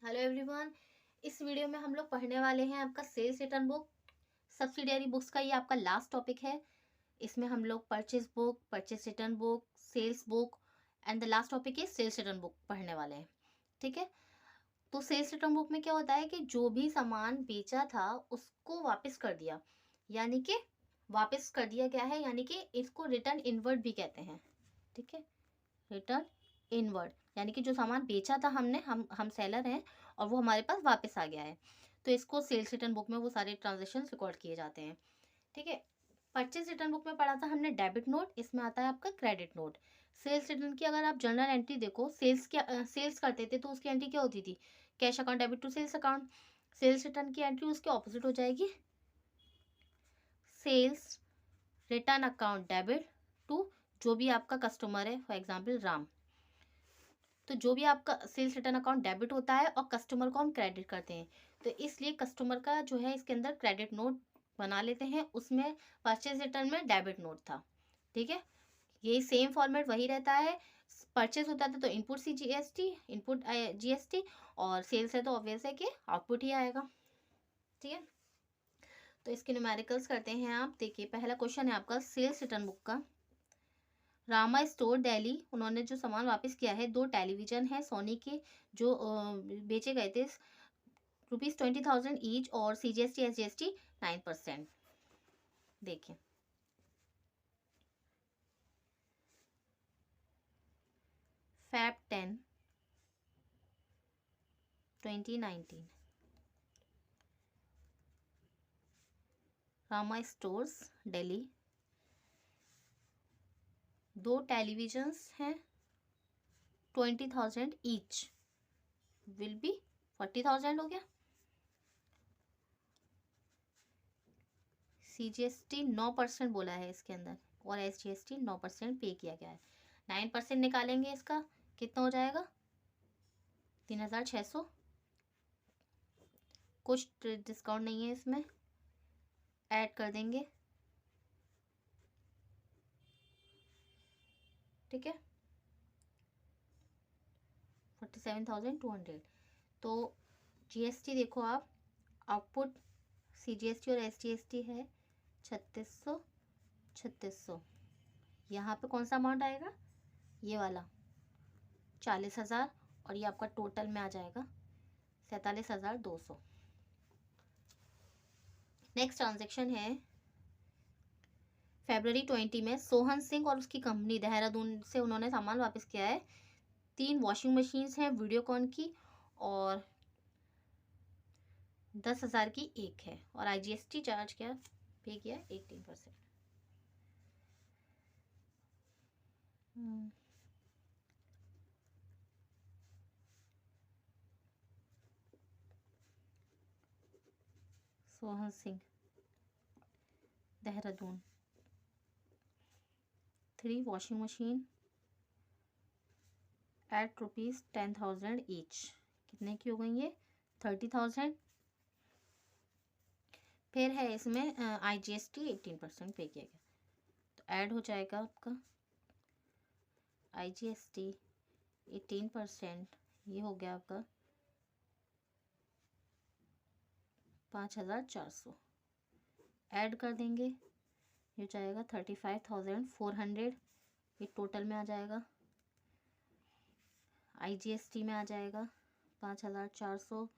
Hello everyone. इस video में हम लोग पढ़ने वाले हैं आपका sales return book. Subsidiary books का ये आपका लास्ट टॉपिक है। इसमें हम लोग purchase book, purchase return book, sales book and the last topic है सेल्स रिटर्न बुक पढ़ने वाले हैं। ठीक है। तो सेल्स रिटर्न बुक में क्या होता है कि जो भी सामान बेचा था उसको वापस कर दिया, यानी कि वापस कर दिया गया है, यानी कि इसको रिटर्न इनवर्ड भी कहते हैं। ठीक है, रिटर्न इनवर्ड यानी कि जो सामान बेचा था हमने, हम सेलर हैं और वो हमारे पास वापस आ गया है, तो इसको सेल्स रिटर्न बुक में वो सारे ट्रांजेक्शन रिकॉर्ड किए जाते हैं। ठीक है। परचेज रिटर्न बुक में पढ़ा था हमने डेबिट नोट, इसमें आता है आपका क्रेडिट नोट। सेल्स रिटर्न की अगर आप जर्नल एंट्री देखो, सेल्स करते थे तो उसकी एंट्री क्या होती थी, cash account debit to sales account. Sales return की एंट्री उसके ऑपोजिट हो जाएगी, sales return account debit to जो भी आपका कस्टमर है, फॉर एग्जाम्पल राम। तो जो भी आपका सेल्स रिटर्न अकाउंट डेबिट होता है और कस्टमर को हम क्रेडिट करते हैं, तो इसलिए कस्टमर का जो है इसके अंदर क्रेडिट नोट बना लेते हैं। उसमें परचेज रिटर्न में डेबिट नोट था। ठीक है, ये सेम फॉर्मेट वही रहता है। परचेज होता था तो input C GST, input GST, और सेल्स है तो ऑब्वियस है कि आउटपुट ही आएगा। ठीक है, तो इसके न्यूमेरिकल्स करते हैं। आप देखिए, पहला क्वेश्चन है आपका सेल्स रिटर्न बुक का। रामा स्टोर दिल्ली, उन्होंने जो सामान वापस किया है, 2 टेलीविजन है सोनी के जो बेचे गए थे ₹20,000 ईच, और CGST SGST 9%। देखिए, Feb 10, 2019, Rama stores Delhi, 2 televisions हैं, 20,000 ईच, विल बी 40,000 हो गया। CGST 9% बोला है इसके अंदर, और SGST 9% पे किया गया है। 9% निकालेंगे, इसका कितना हो जाएगा, 3,600। कुछ डिस्काउंट नहीं है इसमें, ऐड कर देंगे। ठीक है, 47,200। तो GST देखो आप, आउटपुट CGST और SGST है 3600, 3600। यहाँ पे कौन सा अमाउंट आएगा, ये वाला 40,000, और ये आपका टोटल में आ जाएगा 47,200। नेक्स्ट ट्रांजेक्शन है February 20 में, सोहन सिंह और उसकी कंपनी देहरादून से उन्होंने सामान वापस किया है। 3 वॉशिंग मशीन्स हैं वीडियोकॉन की, और 10,000 की एक है, और IGST चार्ज क्या पे किया, 18%। Sohan Singh Dehradun, 3 washing machine eight ₹10,000 each, कितने की हो गई ये, 30,000। फिर है इसमें IGST 18% पे किया गया, तो ऐड हो जाएगा आपका IGST 18%, ये हो गया आपका 5,400। ऐड कर देंगे, ये जाएगा 35,400, ये टोटल में आ जाएगा। IGST में आ जाएगा 5,400,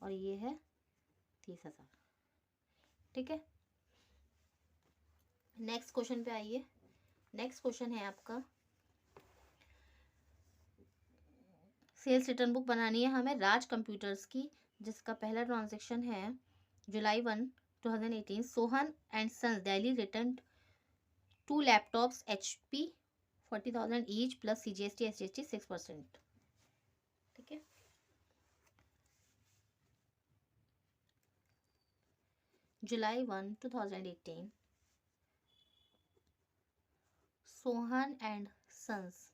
और ये है 30,000। ठीक है, नेक्स्ट क्वेश्चन पे आइए। नेक्स्ट क्वेश्चन है आपका, सेल्स रिटर्न बुक बनानी है हमें राज कंप्यूटर्स की, जिसका पहला ट्रांजेक्शन है जुलाई 1, 2018। Sohan and sons Delhi return 2 laptops HP 40,000 each plus CGST SGST 6%। ठीक है, जुलाई 1, 2018, Sohan and sons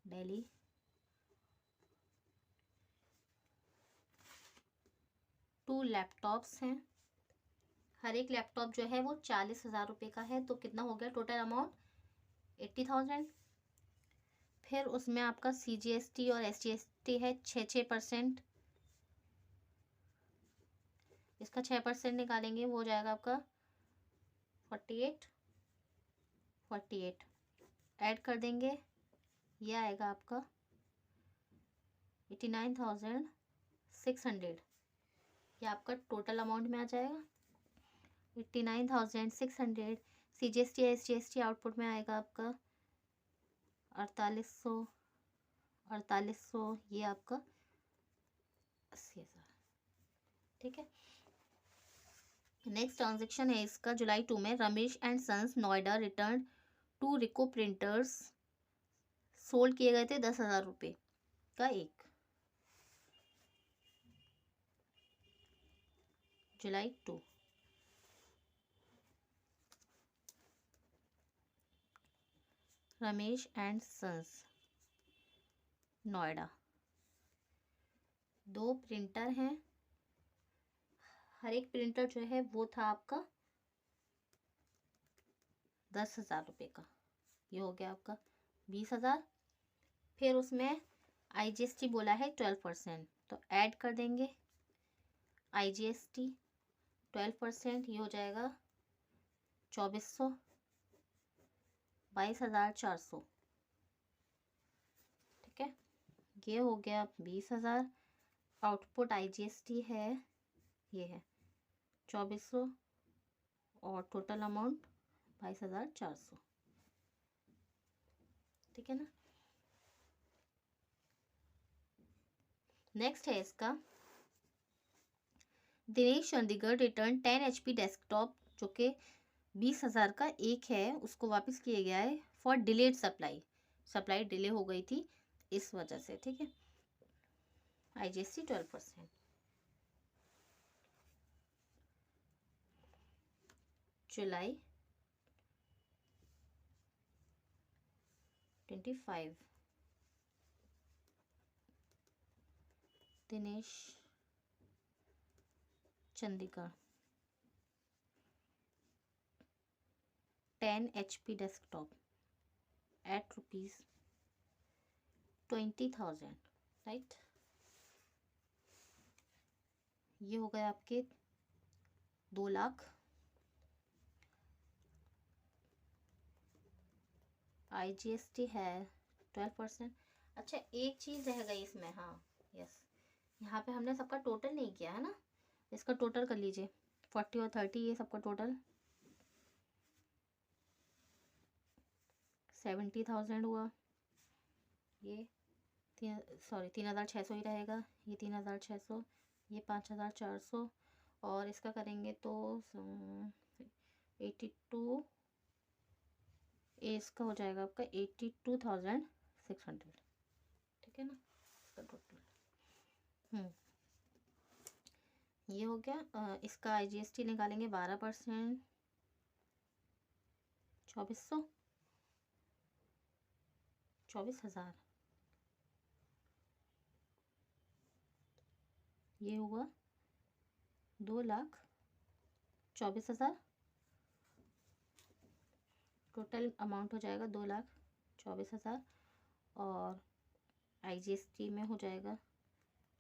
Delhi 2 laptops हैं। हर एक लैपटॉप जो है वो 40,000 रुपये का है, तो कितना हो गया टोटल अमाउंट, 80,000। फिर उसमें आपका CGST और SGST है 6%, इसका 6% निकालेंगे, वो हो जाएगा आपका 48 ऐड कर देंगे, ये आएगा आपका 89,600। ये आपका टोटल अमाउंट में आ जाएगा 89,600। CGST SGST आउटपुट में आएगा आपका 4800, ये आपका 80,000। ठीक है। नेक्स्ट ट्रांजेक्शन है इसका जुलाई 2 में, Ramesh and sons Noida return to Ricoh printers, sold किए गए थे 10,000 रुपये का एक, जुलाई 2। Ramesh and sons Noida, 2 printer हैं, हर एक प्रिंटर जो है वो था आपका 10,000 रुपये का, ये हो गया आपका 20,000। फिर उसमें IGST बोला है 12%, तो ऐड कर देंगे IGST 12%, ये हो जाएगा 2,400, 22,400। ठीक है, ये हो गया 20,000। आउटपुट IGST है, ये है 2,400 और टोटल अमाउंट 22,400। ठीक है ना। नेक्स्ट है इसका, Dinesh Chandigarh return 10 HP desktop, जो कि 20,000 का एक है, उसको वापस किया गया है फॉर डिलेड सप्लाई डिले हो गई थी इस वजह से। ठीक है, IGST 12%। जुलाई 25, Dinesh Chandigarh 10 HP desktop at ₹20,000, right. ये हो गए आपके 2 लाख। IGST है 12%। अच्छा, एक चीज़ रह गई इसमें, हाँ यस, यहाँ पे हमने सबका टोटल नहीं किया है ना, इसका टोटल कर लीजिए 40 और 30, ये सबका टोटल 70,000 हुआ। ये 3,600 ही रहेगा, ये 3,600, ये 5,400, और इसका करेंगे तो 82, इसका हो जाएगा आपका 82,600। ठीक है ना, इसका टोटल ये हो गया। इसका IGST निकालेंगे 12%, 24,000, ये हुआ 2,24,000। टोटल अमाउंट हो जाएगा 2,24,000, और IGST में हो जाएगा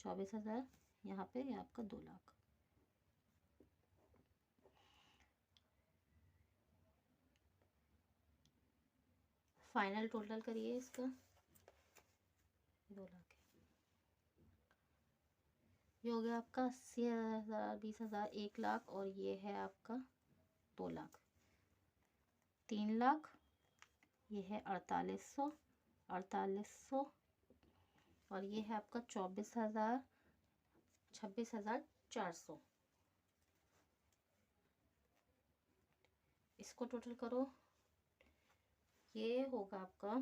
24,000, यहाँ पे आपका 2 लाख। फाइनल टोटल करिए इसका, 2 लाख। ये हो गया आपका 80,000, 20,000, 1 लाख, और ये है आपका 2 लाख, 3 लाख। ये है 48,00, और ये है आपका 24,000, 26,400। इसको टोटल करो, ये होगा आपका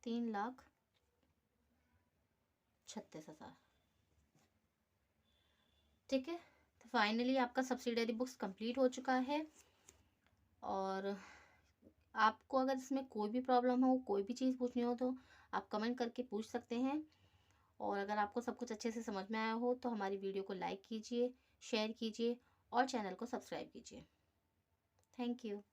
3,36,000। ठीक है, तो फाइनली आपका सब्सिडरी बुक्स कंप्लीट हो चुका है। और आपको अगर इसमें कोई भी प्रॉब्लम हो, कोई भी चीज़ पूछनी हो, तो आप कमेंट करके पूछ सकते हैं। और अगर आपको सब कुछ अच्छे से समझ में आया हो तो हमारी वीडियो को लाइक कीजिए, शेयर कीजिए और चैनल को सब्सक्राइब कीजिए। Thank you.